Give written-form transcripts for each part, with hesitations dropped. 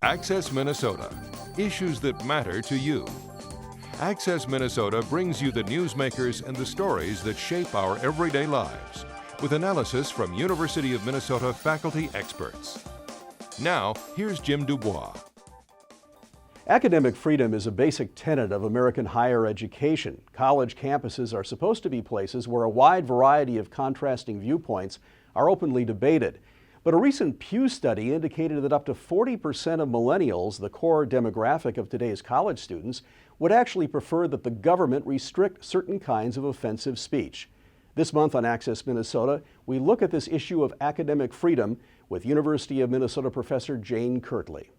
Access Minnesota. Issues that matter to you. Access Minnesota brings you the newsmakers and the stories that shape our everyday lives, with analysis from University of Minnesota faculty experts. Now, here's Jim Dubois. Academic freedom is a basic tenet of American higher education. College campuses are supposed to be places where a wide variety of contrasting viewpoints are openly debated. But a recent Pew study indicated that up to 40% of millennials, the core demographic of today's college students, would actually prefer that the government restrict certain kinds of offensive speech. This month on Access Minnesota, we look at this issue of academic freedom with University of Minnesota professor Jane Kirtley.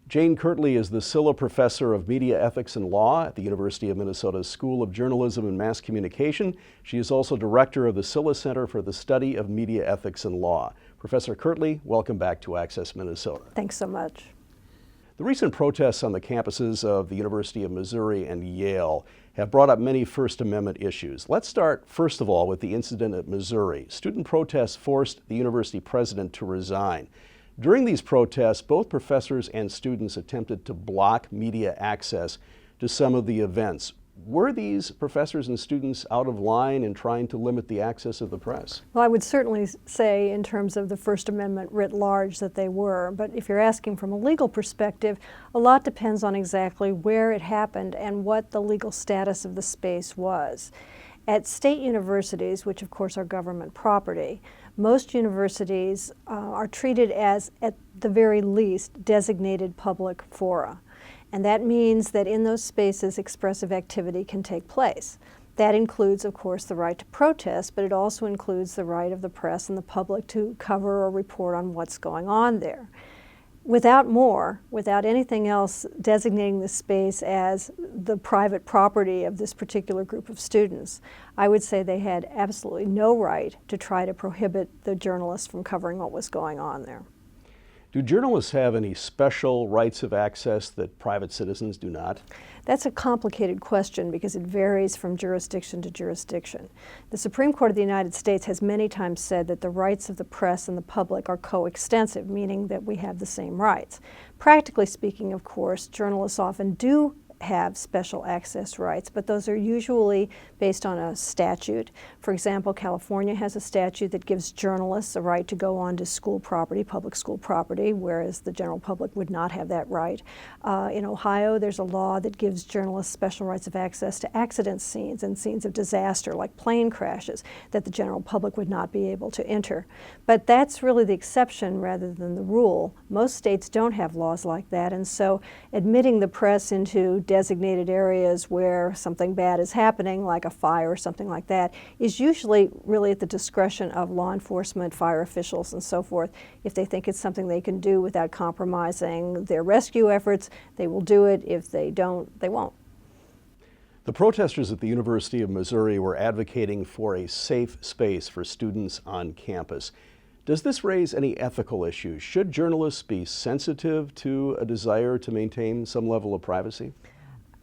Jane Kirtley is the Silla Professor of Media Ethics and Law at the University of Minnesota's School of Journalism and Mass Communication. She is also Director of the Silla Center for the Study of Media Ethics and Law. Professor Kirtley, welcome back to Access Minnesota. Thanks so much. The recent protests on the campuses of the University of Missouri and Yale have brought up many First Amendment issues. Let's start, first of all, with the incident at Missouri. Student protests forced the university president to resign. During these protests, both professors and students attempted to block media access to some of the events. Were these professors and students out of line in trying to limit the access of the press? Well, I would certainly say in terms of the First Amendment writ large that they were, but if you're asking from a legal perspective, a lot depends on exactly where it happened and what the legal status of the space was. At state universities, which of course are government property, most universities are treated as, at the very least, designated public fora. And that means that in those spaces, expressive activity can take place. That includes, of course, the right to protest, but it also includes the right of the press and the public to cover or report on what's going on there. Without anything else designating the space as the private property of this particular group of students, I would say they had absolutely no right to try to prohibit the journalists from covering what was going on there. Do journalists have any special rights of access that private citizens do not? That's a complicated question because it varies from jurisdiction to jurisdiction. The Supreme Court of the United States has many times said that the rights of the press and the public are coextensive, meaning that we have the same rights. Practically speaking, of course, journalists often do have special access rights, but those are usually based on a statute. For example, California has a statute that gives journalists a right to go onto school property, public school property, whereas the general public would not have that right. In Ohio, there's a law that gives journalists special rights of access to accident scenes and scenes of disaster, like plane crashes, that the general public would not be able to enter. But that's really the exception rather than the rule. Most states don't have laws like that, and so admitting the press into designated areas where something bad is happening, like a fire or something like that, is usually really at the discretion of law enforcement, fire officials, and so forth. If they think it's something they can do without compromising their rescue efforts, they will do it. If they don't, they won't. The protesters at the University of Missouri were advocating for a safe space for students on campus. Does this raise any ethical issues? Should journalists be sensitive to a desire to maintain some level of privacy?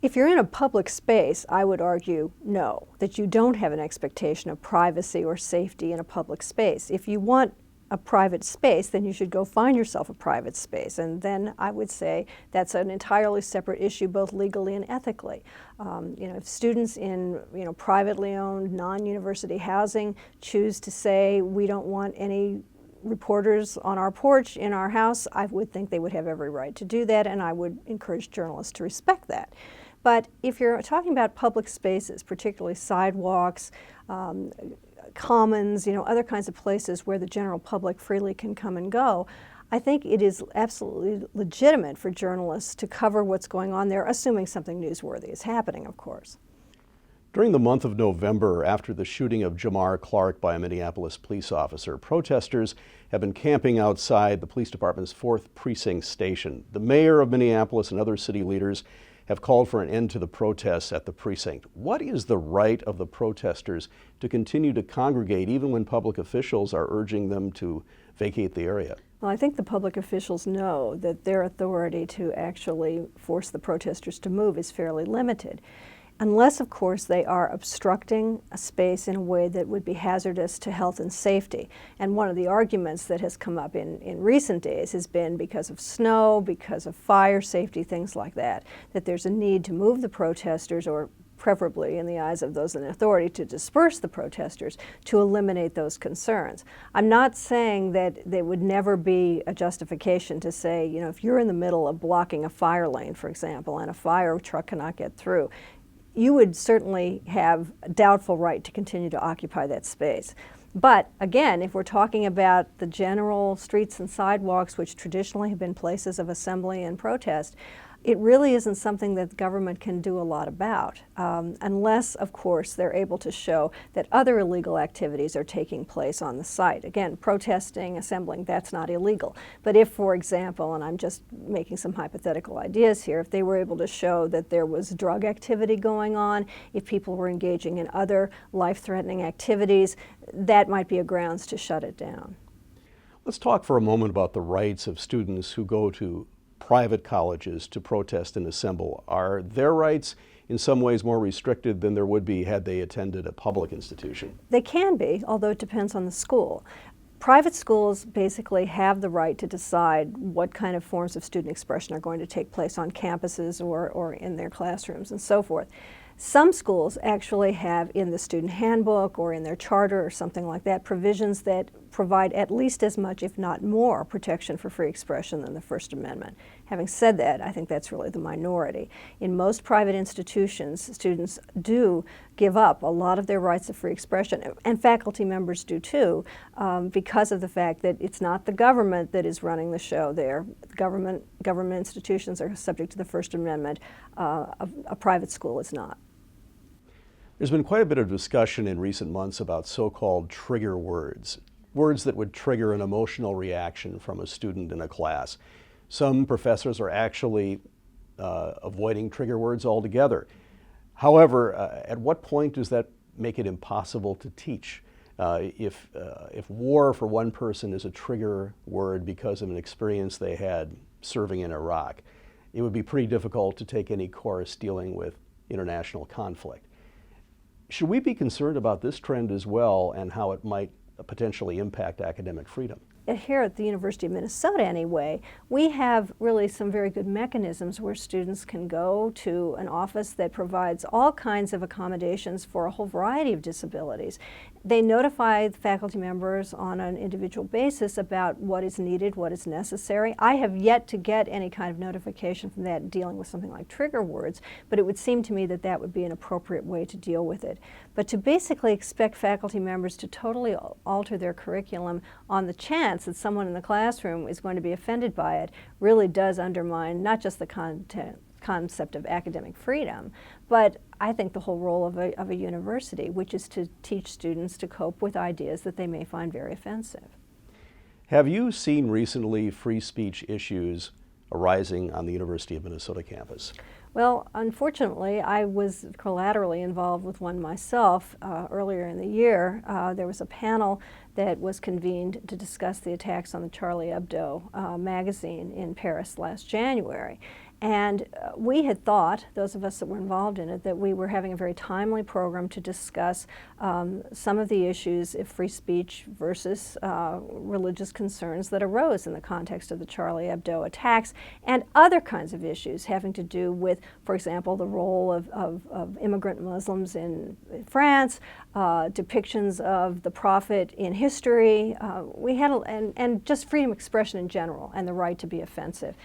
If you're in a public space, I would argue no, that you don't have an expectation of privacy or safety in a public space. If you want a private space, then you should go find yourself a private space. And then I would say that's an entirely separate issue, both legally and ethically. If students in privately owned, non-university housing choose to say, we don't want any reporters on our porch in our house, I would think they would have every right to do that, and I would encourage journalists to respect that. But if you're talking about public spaces, particularly sidewalks, commons, other kinds of places where the general public freely can come and go, I think it is absolutely legitimate for journalists to cover what's going on there, assuming something newsworthy is happening, of course. During the month of November, after the shooting of Jamar Clark by a Minneapolis police officer, protesters have been camping outside the police department's 4th Precinct station. The mayor of Minneapolis and other city leaders have called for an end to the protests at the precinct. What is the right of the protesters to continue to congregate even when public officials are urging them to vacate the area? Well, I think the public officials know that their authority to actually force the protesters to move is fairly limited. unless, of course, they are obstructing a space in a way that would be hazardous to health and safety. And one of the arguments that has come up in recent days has been because of snow, because of fire safety, things like that there's a need to move the protesters, or preferably in the eyes of those in authority, to disperse the protesters to eliminate those concerns. I'm not saying that there would never be a justification to say, you know, if you're in the middle of blocking a fire lane, for example, and a fire truck cannot get through, you would certainly have a doubtful right to continue to occupy that space. But again, if we're talking about the general streets and sidewalks, which traditionally have been places of assembly and protest, it really isn't something that the government can do a lot about, unless, of course, they're able to show that other illegal activities are taking place on the site. Again, protesting, assembling, that's not illegal. But if, for example, and I'm just making some hypothetical ideas here, if they were able to show that there was drug activity going on, if people were engaging in other life-threatening activities, that might be a grounds to shut it down. Let's talk for a moment about the rights of students who go to private colleges to protest and assemble. Are their rights in some ways more restricted than there would be had they attended a public institution? They can be, although it depends on the school. Private schools basically have the right to decide what kind of forms of student expression are going to take place on campuses or in their classrooms and so forth. Some schools actually have in the student handbook or in their charter or something like that provisions that provide at least as much, if not more, protection for free expression than the First Amendment. Having said that, I think that's really the minority. In most private institutions, students do give up a lot of their rights of free expression, and faculty members do too, because of the fact that it's not the government that is running the show there. Government institutions are subject to the First Amendment. A private school is not. There's been quite a bit of discussion in recent months about so-called trigger words, words that would trigger an emotional reaction from a student in a class. Some professors are actually avoiding trigger words altogether. However, at what point does that make it impossible to teach? If war for one person is a trigger word because of an experience they had serving in Iraq, it would be pretty difficult to take any course dealing with international conflict. Should we be concerned about this trend as well and how it might potentially impact academic freedom? Here at the University of Minnesota anyway, we have really some very good mechanisms where students can go to an office that provides all kinds of accommodations for a whole variety of disabilities. They notify faculty members on an individual basis about what is needed, what is necessary. I have yet to get any kind of notification from that dealing with something like trigger words, but it would seem to me that that would be an appropriate way to deal with it. But to basically expect faculty members to totally alter their curriculum on the chance that someone in the classroom is going to be offended by it really does undermine not just the concept of academic freedom, but I think the whole role of a university, which is to teach students to cope with ideas that they may find very offensive. Have you seen recently free speech issues arising on the University of Minnesota campus? Well, unfortunately, I was collaterally involved with one myself earlier in the year. There was a panel that was convened to discuss the attacks on the Charlie Hebdo magazine in Paris last January. And we had thought, those of us that were involved in it, that we were having a very timely program to discuss some of the issues of free speech versus religious concerns that arose in the context of the Charlie Hebdo attacks, and other kinds of issues having to do with, for example, the role of immigrant Muslims in France, depictions of the Prophet in history, and just freedom of expression in general, and the right to be offensive.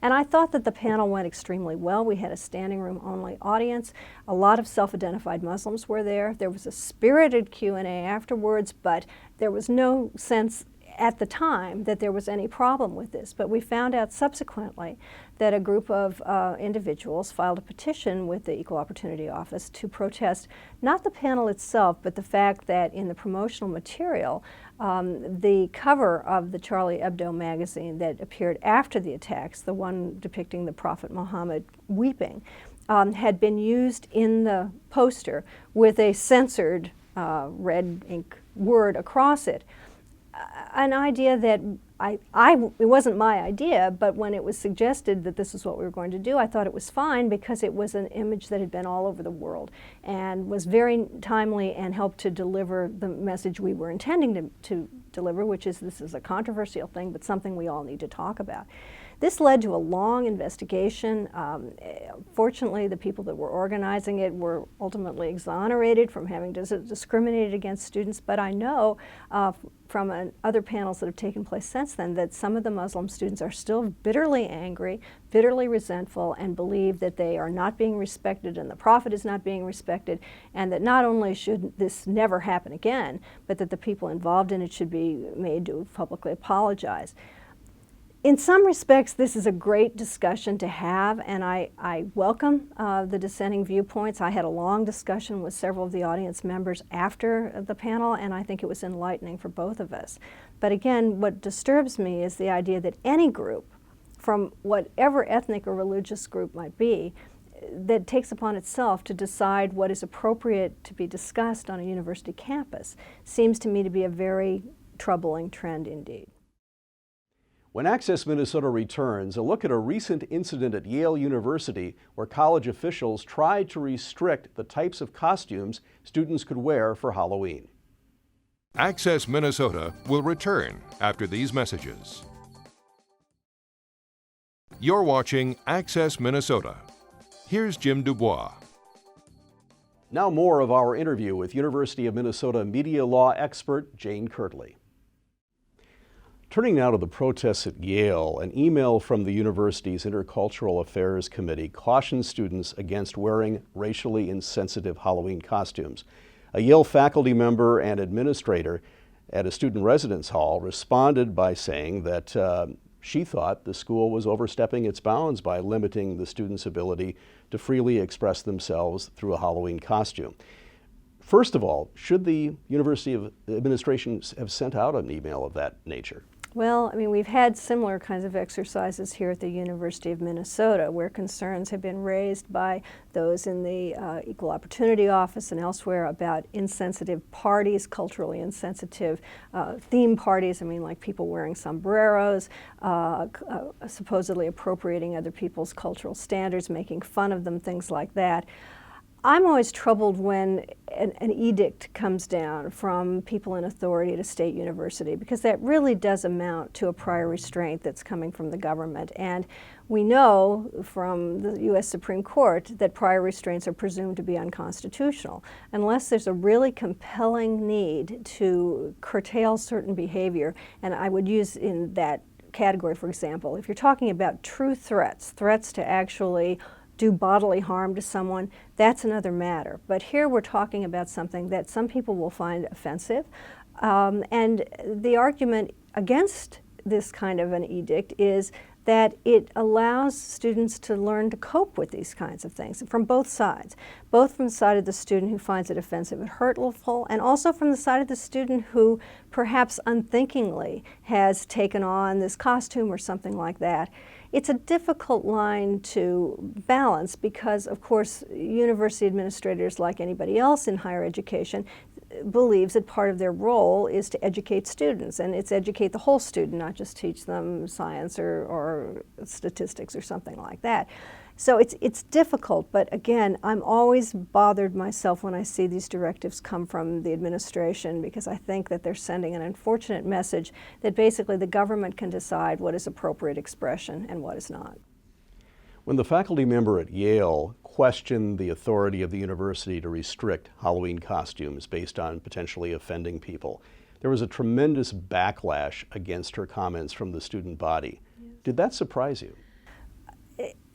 And I thought that the panel went extremely well. We had a standing room only audience. A lot of self-identified Muslims were there. There was a spirited Q&A afterwards, but there was no sense at the time that there was any problem with this. But we found out subsequently that a group of individuals filed a petition with the Equal Opportunity Office to protest not the panel itself, but the fact that in the promotional material, the cover of the Charlie Hebdo magazine that appeared after the attacks, the one depicting the Prophet Muhammad weeping, had been used in the poster with a censored red ink word across it. An idea that it wasn't my idea, but when it was suggested that this is what we were going to do, I thought it was fine because it was an image that had been all over the world and was very timely and helped to deliver the message we were intending to deliver, which is this is a controversial thing, but something we all need to talk about. This led to a long investigation. Fortunately, the people that were organizing it were ultimately exonerated from having discriminated against students, but I know from other panels that have taken place since then that some of the Muslim students are still bitterly angry, bitterly resentful, and believe that they are not being respected and the Prophet is not being respected, and that not only should this never happen again, but that the people involved in it should be made to publicly apologize. In some respects, this is a great discussion to have, and I welcome the dissenting viewpoints. I had a long discussion with several of the audience members after the panel, and I think it was enlightening for both of us. But again, what disturbs me is the idea that any group, from whatever ethnic or religious group might be, that takes upon itself to decide what is appropriate to be discussed on a university campus seems to me to be a very troubling trend indeed. When Access Minnesota returns, a look at a recent incident at Yale University where college officials tried to restrict the types of costumes students could wear for Halloween. Access Minnesota will return after these messages. You're watching Access Minnesota. Here's Jim Dubois. Now more of our interview with University of Minnesota media law expert Jane Kirtley. Turning now to the protests at Yale, an email from the university's Intercultural Affairs Committee cautions students against wearing racially insensitive Halloween costumes. A Yale faculty member and administrator at a student residence hall responded by saying that she thought the school was overstepping its bounds by limiting the students' ability to freely express themselves through a Halloween costume. First of all, should the University of Administration have sent out an email of that nature? Well, I mean, we've had similar kinds of exercises here at the University of Minnesota where concerns have been raised by those in the Equal Opportunity Office and elsewhere about insensitive parties, culturally insensitive theme parties. I mean, like people wearing sombreros, supposedly appropriating other people's cultural standards, making fun of them, things like that. I'm always troubled when an edict comes down from people in authority at a state university, because that really does amount to a prior restraint that's coming from the government. And we know from the U.S. Supreme Court that prior restraints are presumed to be unconstitutional unless there's a really compelling need to curtail certain behavior. And I would use in that category, for example, if you're talking about true threats to actually do bodily harm to someone, that's another matter. But here we're talking about something that some people will find offensive. And the argument against this kind of an edict is that it allows students to learn to cope with these kinds of things from both sides, both from the side of the student who finds it offensive and hurtful, and also from the side of the student who perhaps unthinkingly has taken on this costume or something like that. It's a difficult line to balance because, of course, university administrators, like anybody else in higher education, believes that part of their role is to educate students, and it's educate the whole student, not just teach them science or statistics or something like that. So it's difficult, but again, I'm always bothered myself when I see these directives come from the administration, because I think that they're sending an unfortunate message that basically the government can decide what is appropriate expression and what is not. When the faculty member at Yale questioned the authority of the university to restrict Halloween costumes based on potentially offending people, there was a tremendous backlash against her comments from the student body. Yes. Did that surprise you?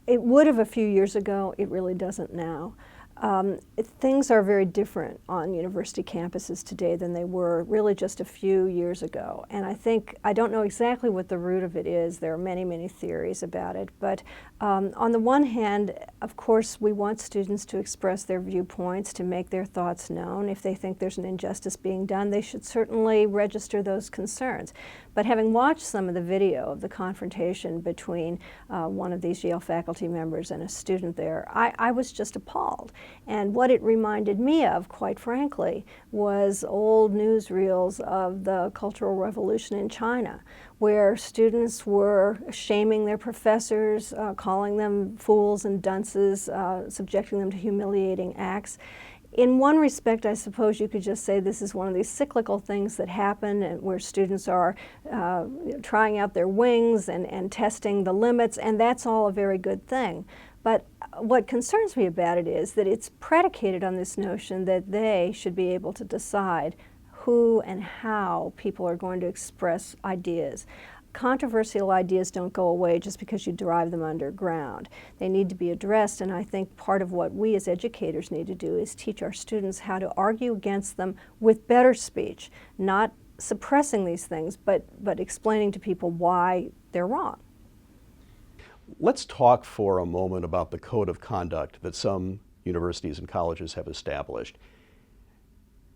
It would have a few years ago. It really doesn't now. Things are very different on university campuses today than they were really just a few years ago. And I don't know exactly what the root of it is. There are many, many theories about it. But on the one hand, of course, we want students to express their viewpoints, to make their thoughts known. If they think there's an injustice being done, they should certainly register those concerns. But having watched some of the video of the confrontation between one of these Yale faculty members and a student there, I was just appalled. And what it reminded me of, quite frankly, was old newsreels of the Cultural Revolution in China, where students were shaming their professors, calling them fools and dunces, subjecting them to humiliating acts. In one respect, I suppose you could just say this is one of these cyclical things that happen and where students are trying out their wings and testing the limits, and that's all a very good thing. But what concerns me about it is that it's predicated on this notion that they should be able to decide who and how people are going to express ideas. Controversial ideas don't go away just because you drive them underground. They need to be addressed, and I think part of what we as educators need to do is teach our students how to argue against them with better speech, not suppressing these things, but explaining to people why they're wrong. Let's talk for a moment about the code of conduct that some universities and colleges have established.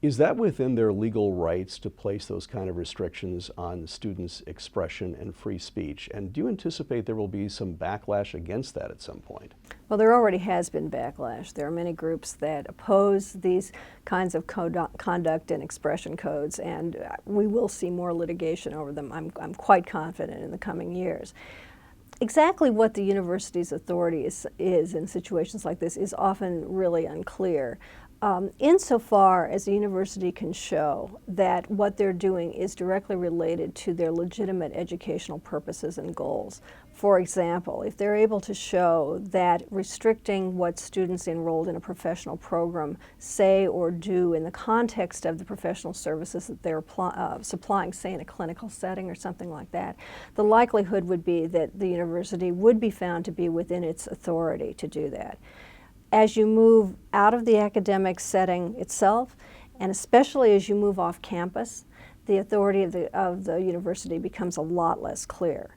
Is that within their legal rights to place those kind of restrictions on students' expression and free speech? And do you anticipate there will be some backlash against that at some point? Well, there already has been backlash. There are many groups that oppose these kinds of conduct and expression codes, and we will see more litigation over them. I'm quite confident in the coming years. Exactly what the university's authority is in situations like this is often really unclear. Insofar as the university can show that what they're doing is directly related to their legitimate educational purposes and goals. For example, if they're able to show that restricting what students enrolled in a professional program say or do in the context of the professional services that they're supplying, say in a clinical setting or something like that, the likelihood would be that the university would be found to be within its authority to do that. As you move out of the academic setting itself, and especially as you move off campus, the authority of the university becomes a lot less clear.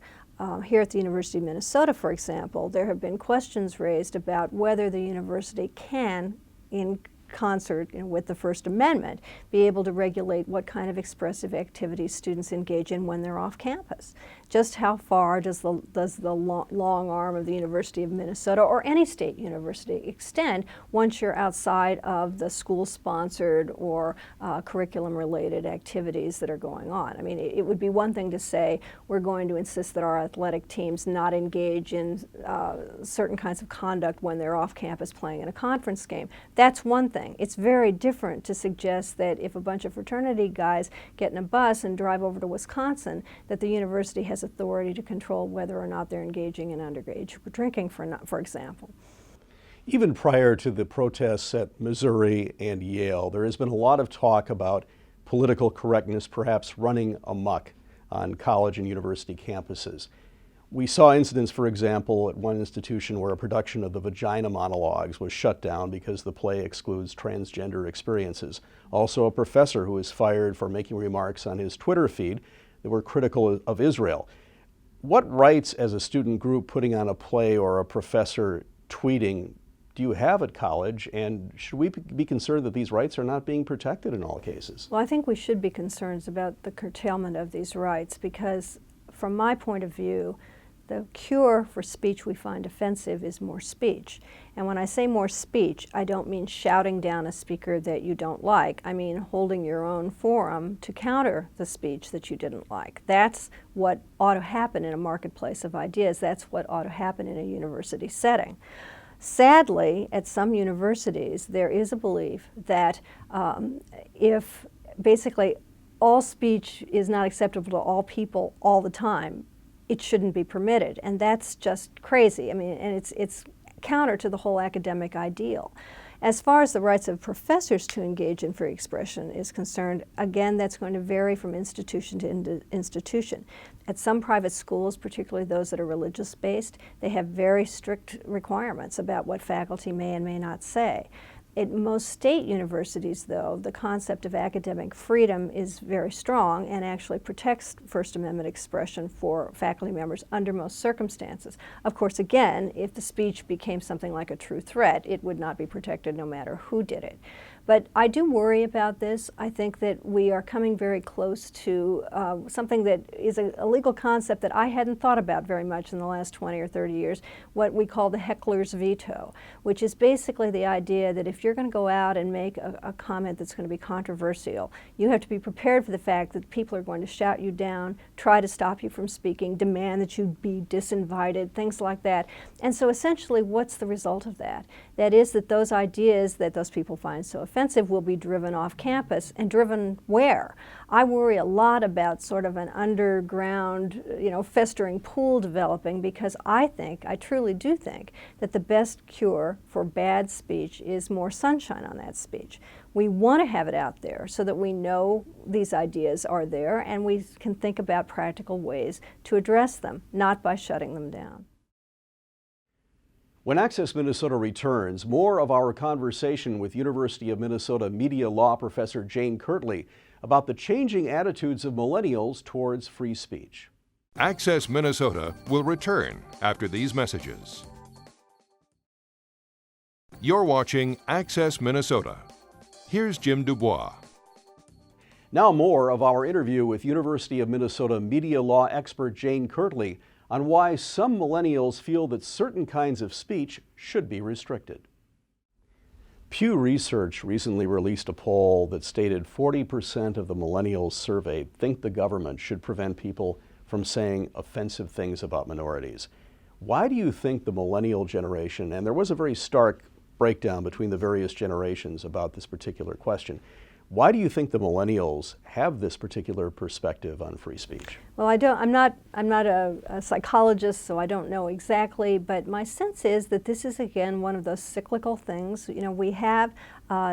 Here at the University of Minnesota, for example, there have been questions raised about whether the university can, in concert with the First Amendment, be able to regulate what kind of expressive activities students engage in when they're off campus. Just how far does the long arm of the University of Minnesota or any state university extend once you're outside of the school-sponsored or curriculum-related activities that are going on? I mean, it would be one thing to say we're going to insist that our athletic teams not engage in certain kinds of conduct when they're off campus playing in a conference game. That's one thing. It's very different to suggest that if a bunch of fraternity guys get in a bus and drive over to Wisconsin, that the university has authority to control whether or not they're engaging in underage drinking, for example. Even prior to the protests at Missouri and Yale, there has been a lot of talk about political correctness perhaps running amok on college and university campuses. We saw incidents, for example, at one institution where a production of the Vagina Monologues was shut down because the play excludes transgender experiences. Also, a professor who was fired for making remarks on his Twitter feed that were critical of Israel. What rights as a student group putting on a play or a professor tweeting do you have at college, and should we be concerned that these rights are not being protected in all cases? Well, I think we should be concerned about the curtailment of these rights because, from my point of view, the cure for speech we find offensive is more speech. And when I say more speech, I don't mean shouting down a speaker that you don't like. I mean holding your own forum to counter the speech that you didn't like. That's what ought to happen in a marketplace of ideas. That's what ought to happen in a university setting. Sadly, at some universities, there is a belief that if basically all speech is not acceptable to all people all the time, it shouldn't be permitted, and that's just crazy. I mean, and it's counter to the whole academic ideal. As far as the rights of professors to engage in free expression is concerned, again, that's going to vary from institution to institution. At some private schools, particularly those that are religious-based, they have very strict requirements about what faculty may and may not say. At most state universities, though, the concept of academic freedom is very strong and actually protects First Amendment expression for faculty members under most circumstances. Of course, again, if the speech became something like a true threat, it would not be protected no matter who did it. But I do worry about this. I think that we are coming very close to something that is a legal concept that I hadn't thought about very much in the last 20 or 30 years, what we call the heckler's veto, which is basically the idea that if you're going to go out and make a comment that's going to be controversial, you have to be prepared for the fact that people are going to shout you down, try to stop you from speaking, demand that you be disinvited, things like that. And so essentially, what's the result of that? That is that those ideas that those people find so offensive will be driven off campus, and driven where? I worry a lot about sort of an underground, festering pool developing, because I truly do think that the best cure for bad speech is more sunshine on that speech. We want to have it out there so that we know these ideas are there and we can think about practical ways to address them, not by shutting them down. When Access Minnesota returns, more of our conversation with University of Minnesota media law professor Jane Kirtley about the changing attitudes of millennials towards free speech. Access Minnesota will return after these messages. You're watching Access Minnesota. Here's Jim Dubois. Now more of our interview with University of Minnesota media law expert Jane Kirtley on why some millennials feel that certain kinds of speech should be restricted. Pew Research recently released a poll that stated 40% of the millennials surveyed think the government should prevent people from saying offensive things about minorities. Why do you think the millennial generation, and there was a very stark breakdown between the various generations about this particular question, why do you think the millennials have this particular perspective on free speech? Well, I'm not a psychologist, so I don't know exactly, but my sense is that this is again one of those cyclical things. We have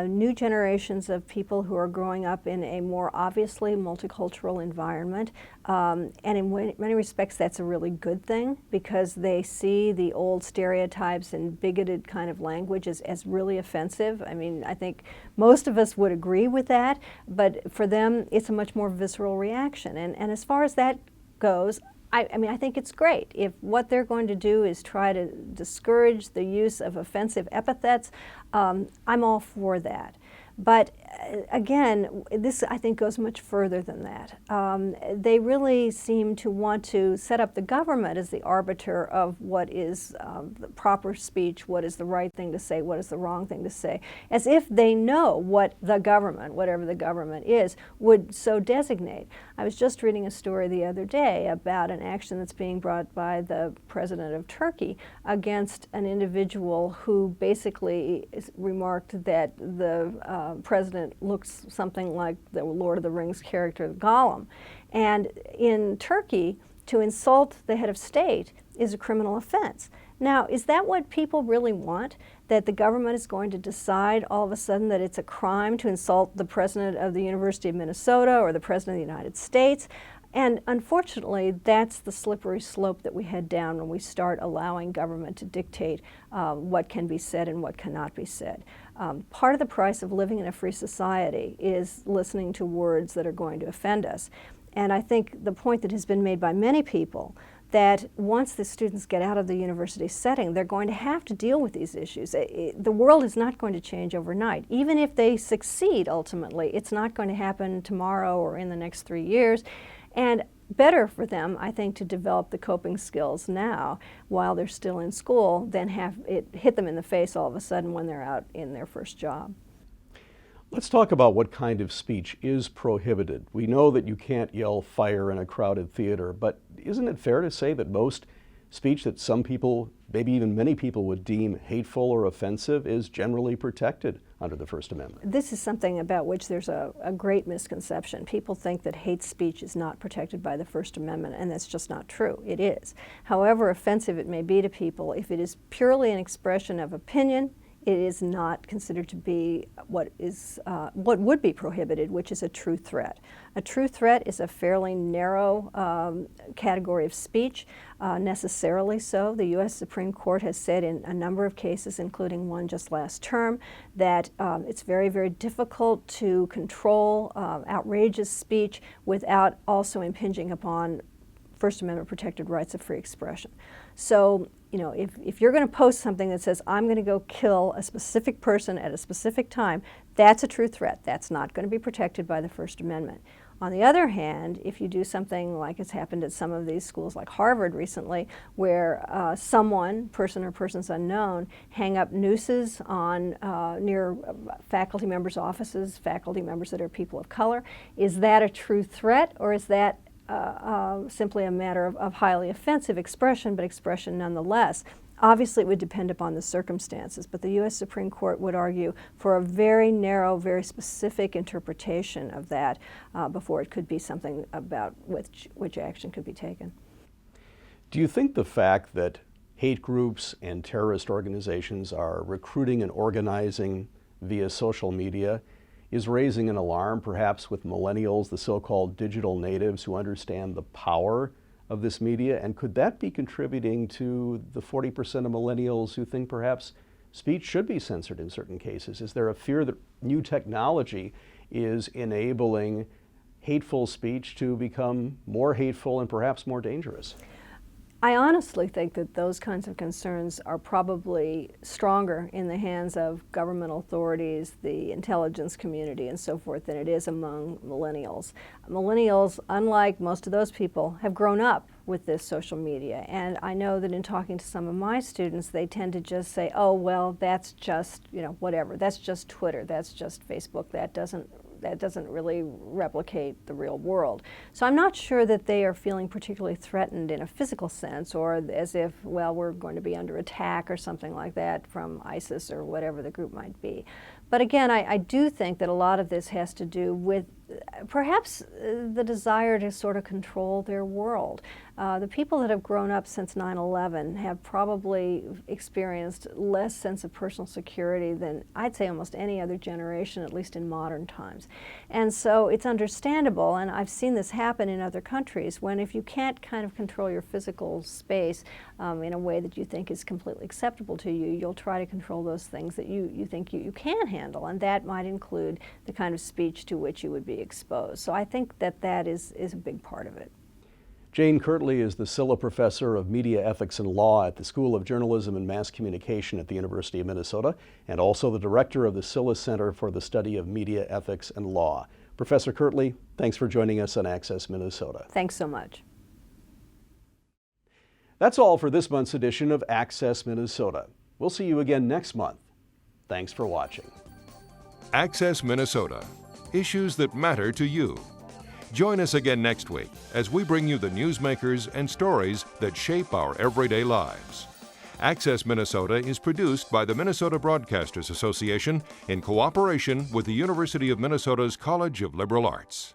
new generations of people who are growing up in a more obviously multicultural environment, and in many respects that's a really good thing, because they see the old stereotypes and bigoted kind of language as really offensive. I mean, I think most of us would agree with that, but for them it's a much more visceral reaction. And as far as that goes, I mean, I think it's great. If what they're going to do is try to discourage the use of offensive epithets, I'm all for that. But again, this I think goes much further than that. They really seem to want to set up the government as the arbiter of what is the proper speech, what is the right thing to say, what is the wrong thing to say, as if they know what the government, whatever the government is, would so designate. I was just reading a story the other day about an action that's being brought by the president of Turkey against an individual who basically remarked that the president looks something like the Lord of the Rings character Gollum. And in Turkey, to insult the head of state is a criminal offense. Now, is that what people really want? That the government is going to decide all of a sudden that it's a crime to insult the president of the University of Minnesota or the president of the United States? And unfortunately, that's the slippery slope that we head down when we start allowing government to dictate what can be said and what cannot be said. Part of the price of living in a free society is listening to words that are going to offend us. And I think the point that has been made by many people that once the students get out of the university setting, they're going to have to deal with these issues. The world is not going to change overnight. Even if they succeed ultimately, it's not going to happen tomorrow or in the next 3 years. And better for them, I think, to develop the coping skills now while they're still in school than have it hit them in the face all of a sudden when they're out in their first job. Let's talk about what kind of speech is prohibited. We know that you can't yell fire in a crowded theater, but isn't it fair to say that most speech that some people, maybe even many people, would deem hateful or offensive is generally protected under the First Amendment? This is something about which there's a great misconception. People think that hate speech is not protected by the First Amendment, and that's just not true. It is. However offensive it may be to people, if it is purely an expression of opinion, it is not considered to be what would be prohibited, which is a true threat. A true threat is a fairly narrow category of speech, necessarily so. The U.S. Supreme Court has said in a number of cases, including one just last term, that it's very, very difficult to control outrageous speech without also impinging upon First Amendment protected rights of free expression. So, if you're going to post something that says, I'm going to go kill a specific person at a specific time, That's a true threat. That's not going to be protected by the First Amendment. On the other hand, if you do something like has happened at some of these schools like Harvard recently, where someone, person or persons unknown, hang up nooses on near faculty members' offices, faculty members that are people of color, is that a true threat, or is that simply a matter of highly offensive expression, but expression nonetheless? Obviously, it would depend upon the circumstances, but the U.S. Supreme Court would argue for a very narrow, very specific interpretation of that before it could be something about which action could be taken. Do you think the fact that hate groups and terrorist organizations are recruiting and organizing via social media is raising an alarm, perhaps with millennials, the so-called digital natives who understand the power of this media? And could that be contributing to the 40% of millennials who think perhaps speech should be censored in certain cases? Is there a fear that new technology is enabling hateful speech to become more hateful and perhaps more dangerous? I honestly think that those kinds of concerns are probably stronger in the hands of governmental authorities, the intelligence community, and so forth than it is among millennials. Millennials, unlike most of those people, have grown up with this social media. And I know that in talking to some of my students, they tend to just say, oh, well, that's just, whatever. That's just Twitter. That's just Facebook. That doesn't really replicate the real world. So I'm not sure that they are feeling particularly threatened in a physical sense, or as if, well, we're going to be under attack or something like that from ISIS or whatever the group might be. But again, I do think that a lot of this has to do with perhaps the desire to sort of control their world. The people that have grown up since 9/11 have probably experienced less sense of personal security than I'd say almost any other generation, at least in modern times. And so it's understandable, and I've seen this happen in other countries, when if you can't kind of control your physical space in a way that you think is completely acceptable to you, you'll try to control those things that you think you can handle, and that might include the kind of speech to which you would be exposed. So I think that is a big part of it. Jane Kirtley is the Silla Professor of Media Ethics and Law at the School of Journalism and Mass Communication at the University of Minnesota, and also the Director of the Silla Center for the Study of Media Ethics and Law. Professor Kirtley, thanks for joining us on Access Minnesota. Thanks so much. That's all for this month's edition of Access Minnesota. We'll see you again next month. Thanks for watching. Access Minnesota. Issues that matter to you. Join us again next week as we bring you the newsmakers and stories that shape our everyday lives. Access Minnesota is produced by the Minnesota Broadcasters Association in cooperation with the University of Minnesota's College of Liberal Arts.